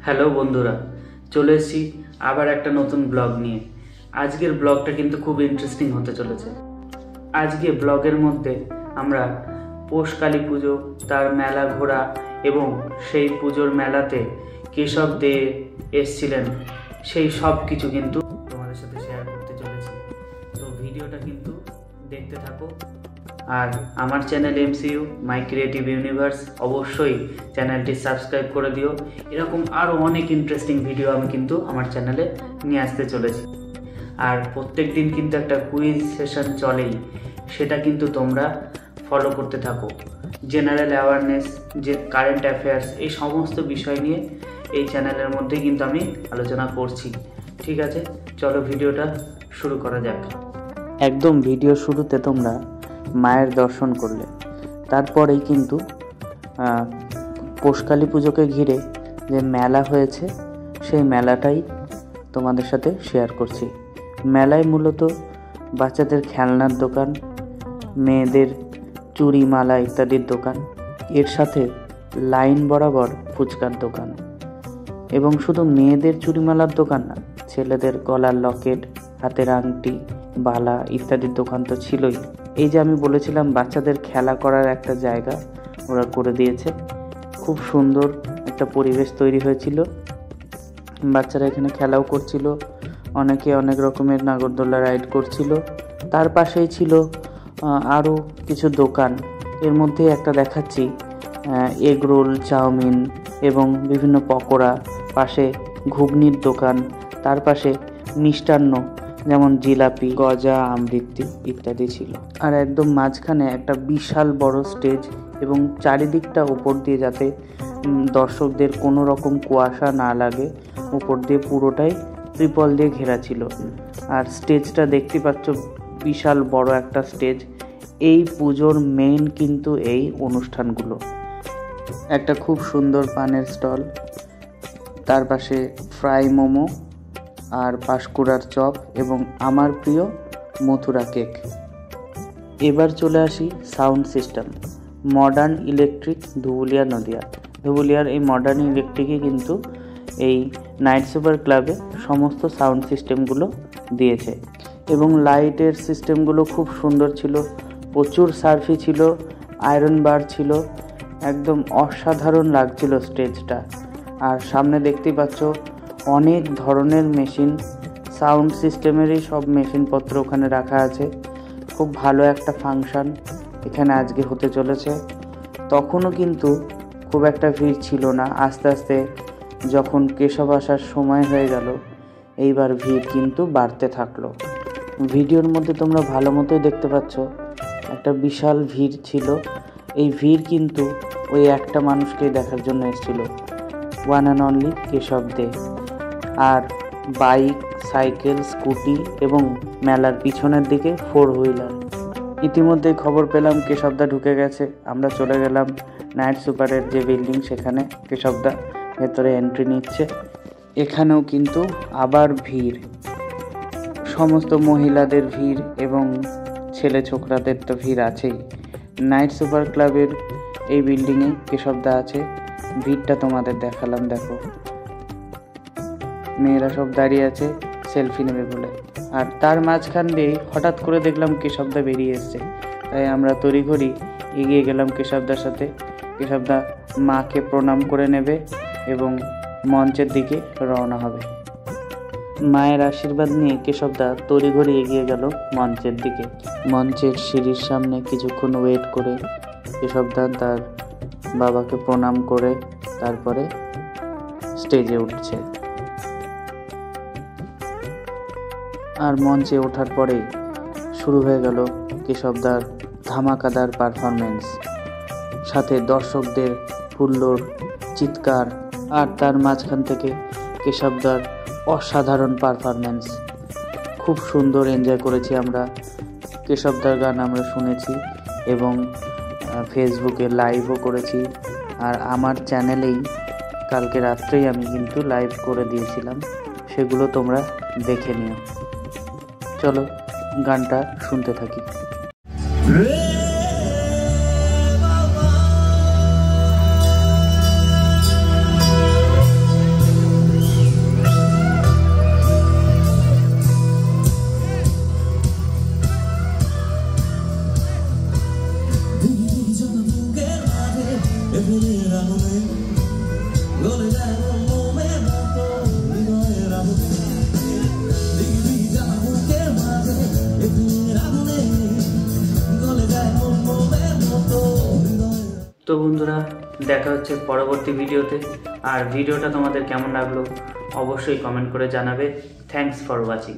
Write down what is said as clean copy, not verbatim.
Hello বন্ধুরা, চলে এসেছি আবার একটা নতুন ব্লগ নিয়ে। আজকের ব্লগটা কিন্তু খুব ইন্টারেস্টিং হতে চলেছে। আজকে ব্লগের মধ্যে আমরা পৌষ কালী পুজো, তার মেলা ঘোরা এবং সেই পুজোর মেলাতে কেশব দে এসছিলেন, সেই সব কিছু কিন্তু তোমাদের সাথে শেয়ার করতে চলেছি। তো ভিডিওটা কিন্তু দেখতে থাকো। আর আমার চ্যানেল এমসিইউ মাই ক্রিয়েটিভ ইউনিভার্স, অবশ্যই চ্যানেলটি সাবস্ক্রাইব করে দিও। এরকম আরও অনেক ইন্টারেস্টিং ভিডিও আমি কিন্তু আমার চ্যানেলে নিয়ে আসতে চলেছি। আর প্রত্যেক দিন কিন্তু একটা কুইজ সেশন চলেই, সেটা কিন্তু তোমরা ফলো করতে থাকো। জেনারেল অ্যাওয়ারনেস, যে কারেন্ট অ্যাফেয়ার্স, এই সমস্ত বিষয় নিয়ে এই চ্যানেলের মধ্যেই কিন্তু আমি আলোচনা করছি। ঠিক আছে, চলো ভিডিওটা শুরু করা যাক। একদম ভিডিও শুরুতে তোমরা মায়ের দর্শন করলে, তারপরেই কিন্তু পৌষ কালী পুজোকে ঘিরে যে মেলা হয়েছে সেই মেলাটাই তোমাদের সাথে শেয়ার করছি। মেলায় মূলত বাচ্চাদের খেলনার দোকান, মেয়েদের চুড়ি মালা ইত্যাদির দোকান, এর সাথে লাইন বরাবর ফুচকার দোকান, এবং শুধু মেয়েদের চুড়িমালার দোকান না, ছেলেদের গলার লকেট, হাতের আংটি, বালা ইত্যাদির দোকান তো ছিলই। এই যে আমি বলেছিলাম বাচ্চাদের খেলা করার একটা জায়গা ওরা করে দিয়েছে, খুব সুন্দর একটা পরিবেশ তৈরি হয়েছিল। বাচ্চারা এখানে খেলাও করছিল, অনেকে অনেক রকমের নাগরদোলা রাইড করছিল। তার পাশেই ছিল আরও কিছু দোকান, এর মধ্যে একটা দেখাচ্ছি এগ রোল, চাউমিন এবং বিভিন্ন পকোড়া, পাশে ঘুগনির দোকান, তার পাশে মিষ্টান্ন যেমন জিলাপি, গজা, আমৃতি ইত্যাদি ছিল। আর একদম মাঝখানে একটা বিশাল বড় স্টেজ, এবং চারিদিকটা উপর দিয়ে যাতে দর্শকদের কোনো রকম কুয়াশা না লাগে, উপর দিয়ে পুরোটাই ত্রিপল দিয়ে ঘেরা ছিল। আর স্টেজটা দেখতে পাচ্ছ, বিশাল বড় একটা স্টেজ। এই পুজোর মেইন কিন্তু এই অনুষ্ঠানগুলো। একটা খুব সুন্দর পানের স্টল, তার পাশে ফ্রাই মোমো আর পাঁশকুড়ার চপ এবং আমার প্রিয় মথুরা কেক। এবার চলে আসি sound system. Modern electric, Dhubulia, Nadia. ধুবুলিয়ার এই মডার্ন ইলেকট্রিকই কিন্তু এই নাইট সুপার ক্লাবে সমস্ত সাউন্ড সিস্টেমগুলো দিয়েছে, এবং লাইটের সিস্টেমগুলো খুব সুন্দর ছিল। প্রচুর সার্ফি ছিল, আয়রন বার ছিল, একদম অসাধারণ লাগছিল স্টেজটা। আর সামনে দেখতে পাচ্ছ অনেক ধরনের মেশিন, সাউন্ড সিস্টেমেরই সব মেশিনপত্র ওখানে রাখা আছে। খুব ভালো একটা ফাংশন এখানে আজকে হতে চলেছে। তখনও কিন্তু খুব একটা ভিড় ছিল না, আস্তে আস্তে যখন কেশব আসার সময় হয়ে গেল, এইবার ভিড় কিন্তু বাড়তে থাকলো। ভিডিওর মধ্যে তোমরা ভালো মতোই দেখতে পাচ্ছ একটা বিশাল ভিড় ছিল। এই ভিড় কিন্তু ওই একটা মানুষকেই দেখার জন্য এসেছিল, one and only Keshab Dey. আর বাইক, সাইকেল, স্কুটি এবং মেলার পিছনের দিকে 4 হুইলার। ইতিমধ্যে খবর পেলাম কেশবদা ঢুকে গেছে। আমরা চলে গেলাম নাইট সুপারের যে বিল্ডিং, সেখানে কেশবদা ভেতরে এন্ট্রি নিচ্ছে। এখানেও কিন্তু আবার ভিড়, সমস্ত মহিলাদের ভিড় এবং ছেলে ছোকরাদের তো ভিড় আছেই। নাইট সুপার ক্লাবের এই বিল্ডিংয়ে কেশবদা আছে। ভিড়টা তোমাদের দেখালাম, দেখো মেয়েরা সব দাঁড়িয়ে আছে সেলফি নেবে বলে। আর তার মাঝখান দিয়ে হঠাৎ করে দেখলাম কেশবদা বেরিয়ে এসছে, তাই আমরা তড়িঘড়ি এগিয়ে গেলাম কেশবদার সাথে। কেশবদা মাকে প্রণাম করে নেবে এবং মঞ্চের দিকে রওনা হবে। মায়ের আশীর্বাদ নিয়ে কেশবদা তড়িঘড়ি এগিয়ে গেল মঞ্চের দিকে। মঞ্চের সিঁড়ির সামনে কিছুক্ষণ ওয়েট করে কেশবদা তার বাবাকে প্রণাম করে তারপরে স্টেজে উঠছে। আর মঞ্চে ওঠার পরেই শুরু হয়ে গেল কেশবদার ধামাকাদার পারফরমেন্স, সাথে দর্শকদের হুল্লোড়, চিৎকার, আর তার মাঝখান থেকে কেশবদার অসাধারণ পারফরমেন্স। খুব সুন্দর এনজয় করেছি আমরা। কেশবদার গান আমরা শুনেছি এবং ফেসবুকে লাইভও করেছি। আর আমার চ্যানেলেই কালকে রাত্রেই আমি কিন্তু লাইভ করে দিয়েছিলাম, সেগুলো তোমরা দেখে নিও। চলো গানটা শুনতে থাকি। তো বন্ধুরা, দেখা হচ্ছে পরবর্তী ভিডিওতে। আর ভিডিওটা তোমাদের কেমন লাগলো অবশ্যই কমেন্ট করে জানাবে। Thanks for watching.